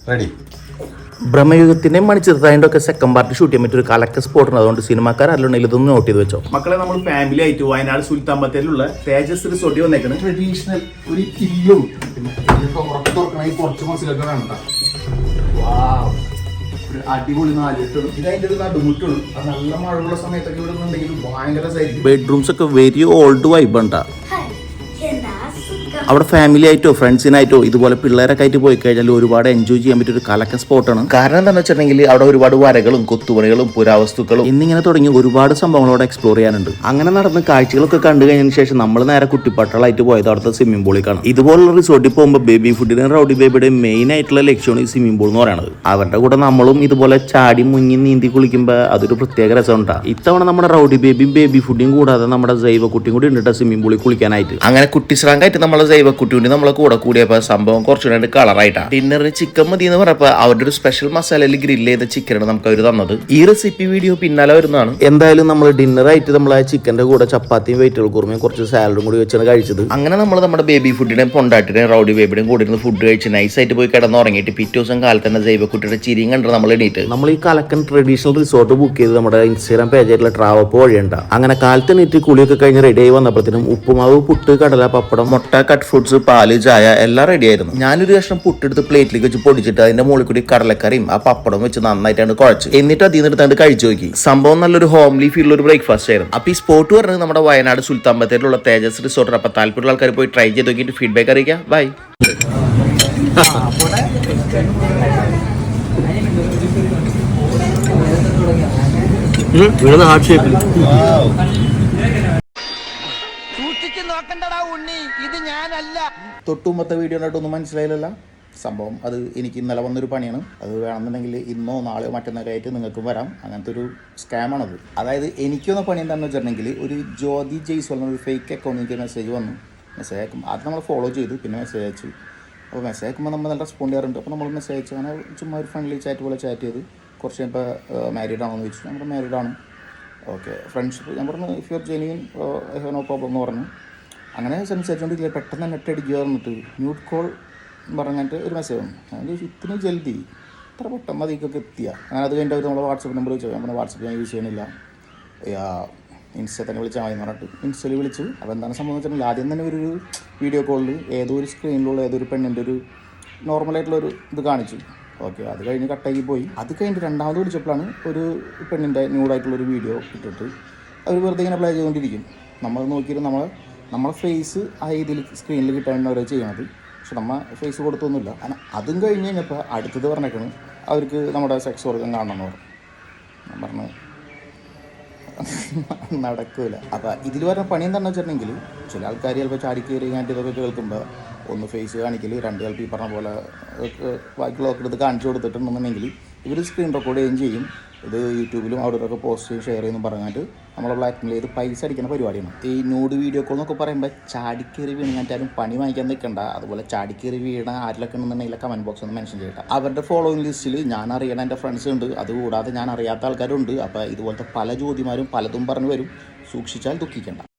Ready. ബ്രഹ്മയുഗത്തിന്റെ മണിച്ചിത്രത്തായതിന്റെ ഒക്കെ second part shoot ചെയ്യാൻ പറ്റിയ ഒരു കലക്ക സ്പോട്ടാണ്. അതുകൊണ്ട് സിനിമാക്കാർ അല്ലുണ്ടെങ്കിൽ ഇതൊന്ന് നോട്ട് ചെയ്ത് വെച്ചോ. മക്കളെ, നമ്മൾ ഫാമിലി ആയിട്ട് വയനാട് സുൽത്താൻ ബത്തേരിയിലുള്ള തേജസ് റിസോർട്ടിൽ വന്നേക്കുന്നത്. ട്രഡീഷണൽ ഒരു കില്ലും കുറച്ച് മസിലൊക്കെ വേണ്ട. ഒരു അടിപൊളി 4 ലിറ്റർ. ഇതതിന്റെ ഒരു നടുമുട്ടുള്ളൂ. അത് നല്ല മഴയുള്ള സമയത്തൊക്കെ ഇവിടെ ഉണ്ടെങ്കിൽ ഭയങ്കര സൈഡ്. ബെഡ്റൂംസ് ഒക്കെ വെരി ഓൾഡ് വൈബ് ഉണ്ടാ. അവിടെ ഫാമിലി ആയിട്ടോ ഫ്രണ്ട്സിനായിട്ടോ ഇതുപോലെ പിള്ളേരൊക്കെ ആയിട്ട് പോയി കഴിഞ്ഞാൽ ഒരുപാട് എൻജോയ് ചെയ്യാൻ പറ്റിയ ഒരു കലക്കൻ സ്പോട്ടാണ്. കാരണം എന്താണെന്ന് വെച്ചിട്ടുണ്ടെങ്കിൽ അവിടെ ഒരുപാട് വരകളും കൊത്തുപണികളും പുരാവസ്തുക്കളും എന്നിങ്ങനെ തുടങ്ങി ഒരുപാട് സംഭവങ്ങളോട് എക്സ്പ്ലോർ ചെയ്യാനുണ്ട്. അങ്ങനെ നടന്ന് കാഴ്ചകളൊക്കെ കണ്ടു കഴിഞ്ഞതിന് ശേഷം നമ്മൾ നേരെ കുട്ടിപ്പട്ടളായിട്ട് പോയത് അവിടുത്തെ സ്വിമ്മിംഗ് പൂളിലേക്കാണ്. ഇതുപോലുള്ള റിസോർട്ടിൽ പോകുമ്പോൾ ബേബി ഫുഡിനും റൗഡി ബേബിയുടെ മെയിൻ ആയിട്ടുള്ള ലക്ഷ്യമാണ് ഈ സ്വിമ്മിംഗ് പൂൾ എന്ന് പറയുന്നത്. അവരുടെ കൂടെ നമ്മളും ഇതുപോലെ ചാടി മുങ്ങി നീന്തി കുളിക്കുമ്പോൾ അതൊരു പ്രത്യേക രസമുണ്ടാകും. ഇത്തവണ നമ്മുടെ റൗഡി ബേബിയും ബേബി ഫുഡിയും കൂടാതെ നമ്മുടെ ജൈവ കുട്ടിയും കൂടി ഉണ്ട് സ്വിമ്മിംഗ് പൂളിൽ കുളിക്കാനായിട്ട്. അങ്ങനെ കുട്ടി ശ്രാങ്കായിട്ട് നമ്മളെ ജൈവക്കുട്ടി നമ്മളെ കൂടെ കൂടിയപ്പോൾ സംഭവം കുറച്ചുകൂടെ കളറായിട്ടാണ്. ഡിന്നറിന് ചിക്കൻ മതി എന്ന് പറഞ്ഞപ്പോൾ അവരുടെ ഒരു സ്പെഷ്യൽ മസാലയിൽ ഗ്രില്ല് ചെയ്ത ചിക്കനാണ് നമുക്ക് അവർ തന്നത്. ഈ റെസിപ്പി വീഡിയോ പിന്നാലെ വരുന്നതാണ്. എന്തായാലും നമ്മൾ ഡിന്നറായിട്ട് നമ്മൾ ആ ചിക്കന്റെ കൂടെ ചപ്പാത്തിയും വെജിറ്റബിൾ കുറുമയും കുറച്ച് സാലഡും കൂടി വെച്ചാണ് കഴിച്ചത്. അങ്ങനെ നമ്മൾ നമ്മുടെ ബേബി ഫുഡിന്റെയും പൊണ്ടാട്ടിന്റെയും റൗഡി ബേബിയുടെയും കൂടി ഇരുന്ന് ഫുഡ് കഴിച്ച് നൈസായിട്ട് പോയി കിടന്ന് ഉറങ്ങിയിട്ട് പിറ്റേ ദിവസം കാലത്ത് തന്നെ ജൈവക്കുട്ടിയുടെ ചിരിയും കണ്ടത് നമ്മൾ എണീറ്റ് നമ്മൾ ഈ കലക്കൻ ട്രഡീഷണൽ റിസോർട്ട് ബുക്ക് ചെയ്ത് നമ്മുടെ ഇൻസ്റ്റാഗ്രാം പേജായിട്ടുള്ള ട്രാവപ്പ് വഴിയുണ്ട്. അങ്ങനെ കാലത്ത് എണീറ്റ് കുളിയൊക്കെ കഴിഞ്ഞ് റെഡി ആയി വന്നപ്പോഴത്തേനും ഉപ്പുമാവ്, പുട്ട്, കടല, പപ്പടം, മുട്ട, കട്ട് ഫ്രൂട്ട്സ്, പാല്, ചായ എല്ലാം റെഡി ആയിരുന്നു. ഞാനൊരു കഷ്ണം പുട്ടെടുത്ത് പ്ലേറ്റിലേക്ക് വെച്ച് പൊടിച്ചിട്ട് അതിന്റെ മുകളിൽ കൂടി കടലക്കറിയും ആ പപ്പടം വെച്ച് നന്നായിട്ടാണ് കുഴച്ച് എന്നിട്ട് അതിൽ നിന്നെടുത്താണ്ട് കഴിച്ചു നോക്കി. സംഭവം നല്ലൊരു ഹോംലി ഫീലുള്ള ഒരു ബ്രേക്ക്ഫാസ്റ്റ് ആയിരുന്നു. അപ്പൊ ഈ സ്പോട്ട് പറഞ്ഞത് നമ്മുടെ വയനാട് സുൽത്താൻ ബത്തേരിലുള്ള തേജസ് റിസോർട്ട്. അപ്പൊ താല്പര്യമുള്ള ആൾക്കാർ പോയി ട്രൈ ചെയ്ത് നോക്കിയിട്ട് ഫീഡ്ബാക്ക് അറിയിക്കാം. ബൈ. ഹാർട്ട് ഷേപ്പിൽ തൊട്ടുമ്പത്തെ വീഡിയോ കണ്ടിട്ടൊന്നും മനസ്സിലായില്ലല്ല സംഭവം. അത് എനിക്ക് ഇന്നലെ വന്നൊരു പണിയാണ്. അത് വേണമെന്നുണ്ടെങ്കിൽ ഇന്നോ നാളെയോ മറ്റന്നൊക്കെ ആയിട്ട് നിങ്ങൾക്കും വരാം. അങ്ങനത്തെ ഒരു സ്കാമാണത്. അതായത് എനിക്കൊന്ന പണി എന്താണെന്ന് വെച്ചിട്ടുണ്ടെങ്കിൽ ഒരു ജ്യോതി ജയ്സ്വാൾ എന്നൊരു ഫേക്ക് അക്കൗണ്ട് എനിക്ക് മെസ്സേജ് വന്നു. മെസ്സേജ് അയക്കും അത് നമ്മൾ ഫോളോ ചെയ്തു. പിന്നെ മെസ്സേജ് അയച്ചു. അപ്പോൾ മെസ്സേജ് അയക്കുമ്പോൾ നമ്മൾ നല്ല റെസ്പോണ്ട് ചെയ്യാറുണ്ട്. അപ്പോൾ നമ്മൾ മെസ്സേജ് അയച്ചു. അങ്ങനെ ചുമ്മാ ഒരു ഫ്രണ്ട്ലി ചാറ്റ് പോലെ ചാറ്റ് ചെയ്ത് കുറച്ച് കഴിയുമ്പോൾ മാരീഡ് ആണോ എന്ന് ചോദിച്ചു. നമ്മുടെ മാരീഡ് ആണ്. ഓക്കെ, ഫ്രണ്ട്ഷിപ്പ് ഞാൻ പറഞ്ഞു if you are genuine I have no problem എന്ന് പറഞ്ഞു. അങ്ങനെ സംസാരിച്ചുകൊണ്ടിരിക്കുക. പെട്ടെന്ന് നെറ്റ് അടിക്കുക പറഞ്ഞിട്ട് മ്യൂട്ട് കോൾ പറഞ്ഞിട്ട് ഒരു മെസ്സേജ് വന്നു. ഞാൻ ചോദിച്ചു ഇത്രയും ജൽദി ഇത്ര പെട്ടെന്ന് അതിക്കൊക്കെ എത്തിയ. അങ്ങനെ അത് കഴിഞ്ഞിട്ട് അവർ നമ്മളെ വാട്സപ്പ് നമ്പർ ചോദിച്ചു. നമ്മുടെ വാട്സപ്പ് ഞാൻ യൂസ് ചെയ്യണില്ല, ഇൻസ്റ്റ തന്നെ വിളിച്ചാൽ മതി എന്ന് പറഞ്ഞിട്ട് ഇൻസ്റ്റയിൽ വിളിച്ചു. അപ്പോൾ എന്താണ് സംഭവം വെച്ചിട്ടുണ്ടെങ്കിൽ ആദ്യം തന്നെ ഒരു വീഡിയോ കോളിൽ ഏതോ ഒരു സ്ക്രീനിലുള്ള ഏതൊരു പെണ്ണിൻ്റെ ഒരു നോർമലായിട്ടുള്ളൊരു ഇത് കാണിച്ചു. ഓക്കെ, അത് കഴിഞ്ഞ് കട്ടാക്കി പോയി. അത് കഴിഞ്ഞിട്ട് രണ്ടാമത് വിളിച്ചപ്പോഴാണ് ഒരു പെണ്ണിൻ്റെ ന്യൂഡായിട്ടുള്ളൊരു വീഡിയോ ഇട്ടിട്ട് അവർ വെറുതെ ഇങ്ങനെ പ്ലേ ചെയ്തുകൊണ്ടിരിക്കും. നമ്മൾ നോക്കിയിട്ട് നമ്മളെ ഫേസ് ആ ഇതിൽ സ്ക്രീനിൽ കിട്ടാനാണ് അവർ ചെയ്യണത്. പക്ഷെ നമ്മൾ ഫേസ് കൊടുത്തൊന്നുമില്ല. കാരണം അതും കഴിഞ്ഞ് കഴിഞ്ഞപ്പോൾ അടുത്തത് പറഞ്ഞേക്കാണ് അവർക്ക് നമ്മുടെ സെക്സ് ഓർഗൻ കാണണമെന്ന് പറഞ്ഞു. ഞാൻ പറഞ്ഞു നടക്കില്ല. അപ്പോൾ ഇതിൽ പറഞ്ഞ പണി എന്താണെന്ന് വെച്ചിട്ടുണ്ടെങ്കിൽ ചില ആൾക്കാർ ചിലപ്പോൾ ചാടിക്കയറി കഴിഞ്ഞിട്ട് ഇതൊക്കെ കേൾക്കുമ്പോൾ ഒന്ന് ഫേസ് കാണിക്കൽ, രണ്ട് ചിലപ്പോൾ ഈ പറഞ്ഞ പോലെ ബാക്കിയുള്ളതൊക്കെ എടുത്ത് കാണിച്ചു കൊടുത്തിട്ടുണ്ടെന്നുണ്ടെങ്കിൽ ഇവർ സ്ക്രീൻ റെക്കോർഡ് ചെയ്യുകയും ചെയ്യും. ഇത് യൂട്യൂബിലും അവിടെയൊക്കെ പോസ്റ്റ് ചെയ്യും, ഷെയർ ചെയ്യുന്നു പറഞ്ഞിട്ട് നമ്മളെ ബ്ലാക്ക്മെയിൽ ചെയ്ത് പൈസ അടിക്കുന്ന പരിപാടിയാണ്. ഈ ന്യൂഡ് വീഡിയോ കോൾ എന്നൊക്കെ പറയുമ്പോൾ ചാടിക്കേറി വീണിട്ടാലും പണി വാങ്ങിക്കാൻ നിൽക്കണ്ട. അതുപോലെ ചാടിക്കേറി വീണ ആരിലൊക്കെ ഉണ്ടെന്നുണ്ടെങ്കിൽ കമൻറ്റ് ബോക്സ് ഒന്ന് മെൻഷൻ ചെയ്യട്ടെ. അവരുടെ ഫോളോയിങ് ലിസ്റ്റിൽ ഞാൻ അറിയണ എൻ്റെ ഫ്രണ്ട്സ് ഉണ്ട്, അതുകൂടാതെ ഞാൻ അറിയാത്ത ആൾക്കാരുണ്ട്. അപ്പോൾ ഇതുപോലത്തെ പല ജ്യോതിമാരും പലതും പറഞ്ഞു വരും. സൂക്ഷിച്ചാൽ ദുഃഖിക്കേണ്ട.